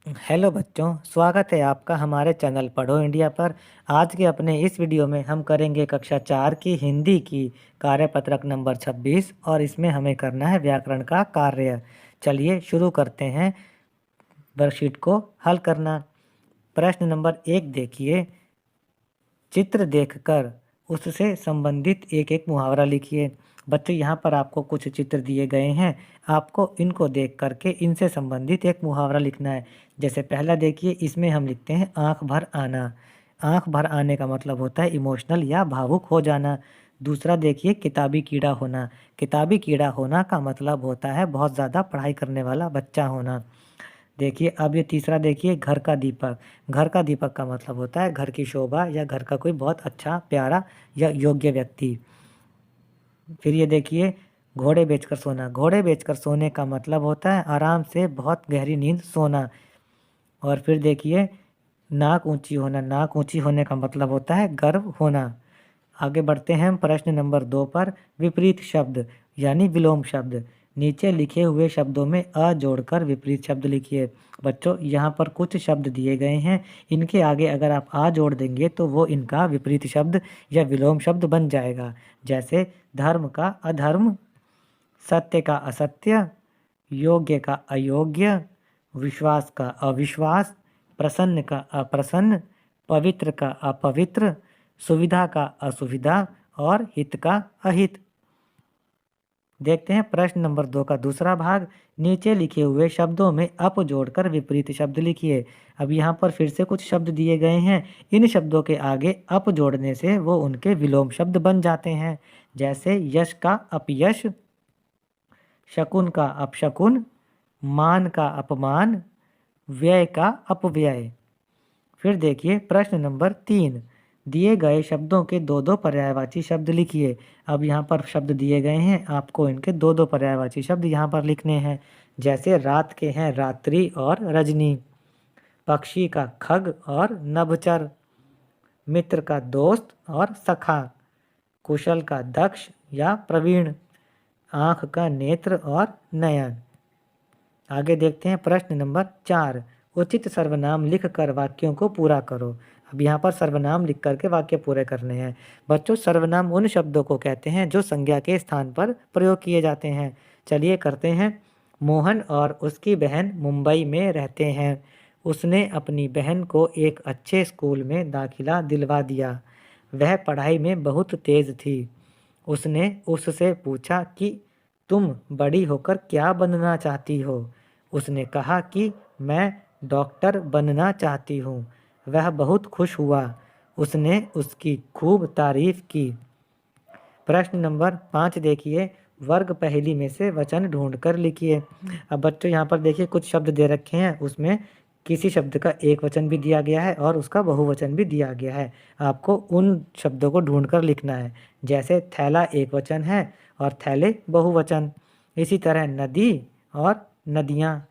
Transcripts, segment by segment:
Hello बच्चों, स्वागत है आपका हमारे चैनल पढ़ो इंडिया पर। आज के अपने इस वीडियो में हम करेंगे कक्षा 4 की हिंदी की कार्यपत्रक नंबर 26 और इसमें हमें करना है व्याकरण का कार्य। चलिए शुरू करते हैं वर्कशीट को हल करना। प्रश्न नंबर 1 देखिए, चित्र देखकर उससे संबंधित एक एक मुहावरा लिखिए। बच्चों यहाँ पर आपको कुछ चित्र दिए गए हैं, आपको इनको देख करके इनसे संबंधित एक मुहावरा लिखना है। जैसे पहला देखिए, इसमें हम लिखते हैं आंख भर आना। आंख भर आने का मतलब होता है इमोशनल या भावुक हो जाना। दूसरा देखिए, किताबी कीड़ा होना। किताबी कीड़ा होना का मतलब होता है बहुत ज़्यादा पढ़ाई करने वाला बच्चा होना। देखिए अब ये तीसरा देखिए, घर का दीपक। घर का दीपक का मतलब होता है घर की शोभा या घर का कोई बहुत अच्छा प्यारा या योग्य व्यक्ति। फिर ये देखिए, घोड़े बेचकर सोना। घोड़े बेचकर सोने का मतलब होता है आराम से बहुत गहरी नींद सोना। और फिर देखिए, नाक ऊंची होना। नाक ऊंची होने का मतलब होता है गर्व होना। आगे बढ़ते हैं हम प्रश्न नंबर 2 पर। विपरीत शब्द यानी विलोम शब्द। नीचे लिखे हुए शब्दों में अ जोड़कर विपरीत शब्द लिखिए। बच्चों यहाँ पर कुछ शब्द दिए गए हैं, इनके आगे अगर आप आ जोड़ देंगे तो वो इनका विपरीत शब्द या विलोम शब्द बन जाएगा। जैसे धर्म का अधर्म, सत्य का असत्य, योग्य का अयोग्य, विश्वास का अविश्वास, प्रसन्न का अप्रसन्न, पवित्र का अपवित्र, सुविधा का असुविधा और हित का अहित। देखते हैं प्रश्न नंबर 2 का दूसरा भाग। नीचे लिखे हुए शब्दों में अप जोड़कर विपरीत शब्द लिखिए। अब यहाँ पर फिर से कुछ शब्द दिए गए हैं, इन शब्दों के आगे अप जोड़ने से वो उनके विलोम शब्द बन जाते हैं। जैसे यश का अपयश, शकुन का अपशकुन, मान का अपमान, व्यय का अपव्यय। फिर देखिए प्रश्न नंबर 3। दिए गए शब्दों के दो दो पर्यायवाची शब्द लिखिए। अब यहाँ पर शब्द दिए गए हैं, आपको इनके दो दो पर्यायवाची शब्द यहाँ पर लिखने हैं। जैसे रात के हैं रात्रि और रजनी, पक्षी का खग और नभचर, मित्र का दोस्त और सखा, कुशल का दक्ष या प्रवीण, आँख का नेत्र और नयन। आगे देखते हैं प्रश्न नंबर 4। उचित सर्वनाम लिखकर वाक्यों को पूरा करो। अब यहाँ पर सर्वनाम लिख करके वाक्य पूरे करने हैं। बच्चों सर्वनाम उन शब्दों को कहते हैं जो संज्ञा के स्थान पर प्रयोग किए जाते हैं। चलिए करते हैं। मोहन और उसकी बहन मुंबई में रहते हैं। उसने अपनी बहन को एक अच्छे स्कूल में दाखिला दिलवा दिया। वह पढ़ाई में बहुत तेज थी। उसने उससे पूछा कि तुम बड़ी होकर क्या बनना चाहती हो? उसने कहा कि मैं डॉक्टर बनना चाहती हूँ। वह बहुत खुश हुआ। उसने उसकी खूब तारीफ की। प्रश्न नंबर 5 देखिए, वर्ग पहेली में से वचन ढूंढकर लिखिए। अब बच्चों यहाँ पर देखिए कुछ शब्द दे रखे हैं, उसमें किसी शब्द का एक वचन भी दिया गया है और उसका बहुवचन भी दिया गया है। आपको उन शब्दों को ढूंढकर लिखना है। जैसे थैला एक वचन है और थैले बहुवचन। इसी तरह नदी और नदियाँ,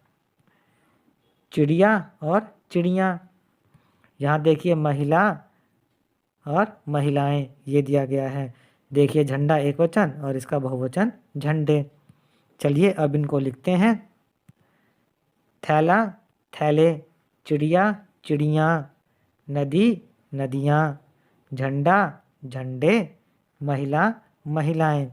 चिड़िया और चिड़ियाँ। यहाँ देखिए महिला और महिलाएं ये दिया गया है। देखिए झंडा एक वचन और इसका बहुवचन झंडे। चलिए अब इनको लिखते हैं। थैला थैले, चिड़िया चिड़ियाँ, नदी नदियाँ, झंडा झंडे, महिला महिलाएं।